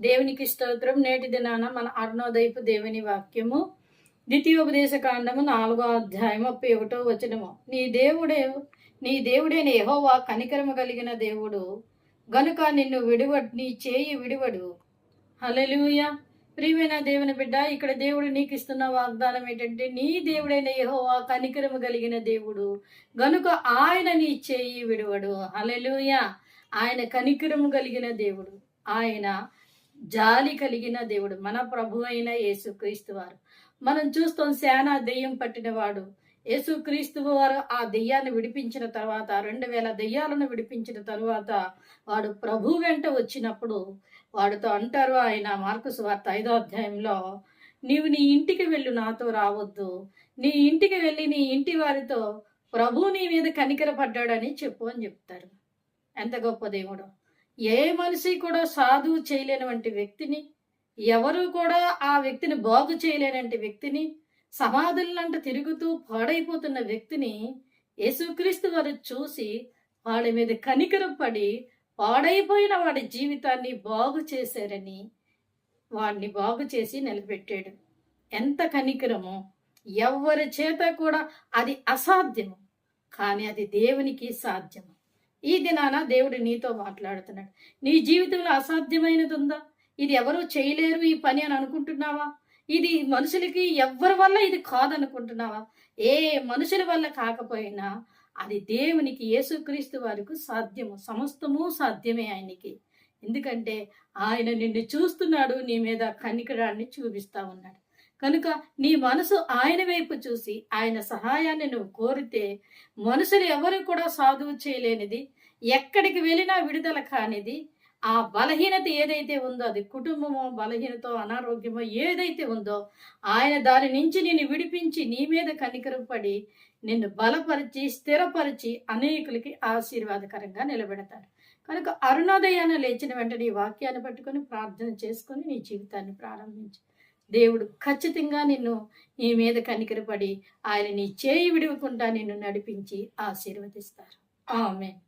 దేవునికి స్తోత్రం. నేటి దినాన మన అరుణోదయపు దేవుని వాక్యము ద్వితీయోపదేశ కాండము 4వ అధ్యాయం 31వ వచనము. నీ దేవుడైన యెహోవా కనికరము కలిగిన దేవుడు గనుక నిన్ను నీ చేయి విడివడు. హల్లెలూయా. ప్రియమైన దేవుని బిడ్డ, ఇక్కడ దేవుడు నీకు ఇస్తున్న వాగ్దానం ఏంటంటే, నీ దేవుడైన యెహోవా కనికరము కలిగిన దేవుడు గనుక ఆయన నీ చేయి విడివడు. హల్లెలూయా. ఆయన కనికరము కలిగిన దేవుడు, ఆయన జాలి కలిగిన దేవుడు, మన ప్రభు అయిన యేసుక్రీస్తు వారు. మనం చూస్తాం, శానా దెయ్యం పట్టినవాడు యేసుక్రీస్తు వారు ఆ దెయ్యాన్ని విడిపించిన తర్వాత, 2000 దెయ్యాలను విడిపించిన తర్వాత వాడు ప్రభు వెంట వచ్చినప్పుడు వాడితో అంటారు, ఆయన మార్కు సువార్త 5వ అధ్యాయంలో, నీవు నీ ఇంటికి వెళ్ళు, నాతో రావద్దు. నీ ఇంటికి వెళ్ళి నీ ఇంటి వారితో ప్రభు నీ మీద కనికరపడ్డాడని చెప్పు అని చెప్తారు. ఎంత గొప్ప దేవుడు! ఏ మనిషి కూడా సాధువు చేయలేనటువంటి వ్యక్తిని, ఎవరు కూడా ఆ వ్యక్తిని బాగు చేయలేనంటి వ్యక్తిని, సమాధులంట తిరుగుతూ పాడైపోతున్న వ్యక్తిని యేసుక్రీస్తు వారు చూసి వాడి మీద కనికరపడి పాడైపోయిన వాడి జీవితాన్ని బాగు చేశారని వాడిని బాగు చేసి నిలబెట్టాడు. ఎంత కనికరమో! ఎవరి చేత కూడా అది అసాధ్యము, కానీ అది దేవునికి సాధ్యము. ఈ దినాన దేవుడు నీతో మాట్లాడుతున్నాడు. నీ జీవితంలో అసాధ్యమైనది ఉందా? ఇది ఎవరూ చేయలేరు ఈ పని అని అనుకుంటున్నావా? ఇది మనుషులకి ఎవ్వరి వల్ల ఇది కాదనుకుంటున్నావా? ఏ మనుషుల వల్ల కాకపోయినా అది దేవునికి, యేసుక్రీస్తు వారికి సాధ్యము. సమస్తము సాధ్యమే ఆయనకి. ఎందుకంటే ఆయన నిన్ను చూస్తున్నాడు, నీ మీద కనికరాన్ని చూపిస్తా ఉన్నాడు. కనుక నీ మనసు ఆయన వైపు చూసి ఆయన సహాయాన్ని నువ్వు కోరితే, మనుషులు ఎవరు కూడా సాధువు చేయలేనిది, ఎక్కడికి వెళ్ళినా విడుదల కానిది, ఆ బలహీనత ఏదైతే ఉందో, అది కుటుంబమో, బలహీనతో, అనారోగ్యమో ఏదైతే ఉందో, ఆయన దాని నుంచి నిన్ను విడిపించి నీ మీద కనికరపడి నిన్ను బలపరిచి స్థిరపరిచి అనేకులకి ఆశీర్వాదకరంగా నిలబెడతాడు. కనుక అరుణోదయాన్ని లేచిన వెంటనే ఈ వాక్యాన్ని పట్టుకొని ప్రార్థన చేసుకొని నీ జీవితాన్ని ప్రారంభించు. దేవుడు ఖచ్చితంగా నీ మీద కనికరపడి ఆయన నీ చేయి విడవకుండా నిన్ను నడిపించి ఆశీర్వదిస్తారు. ఆమేన్.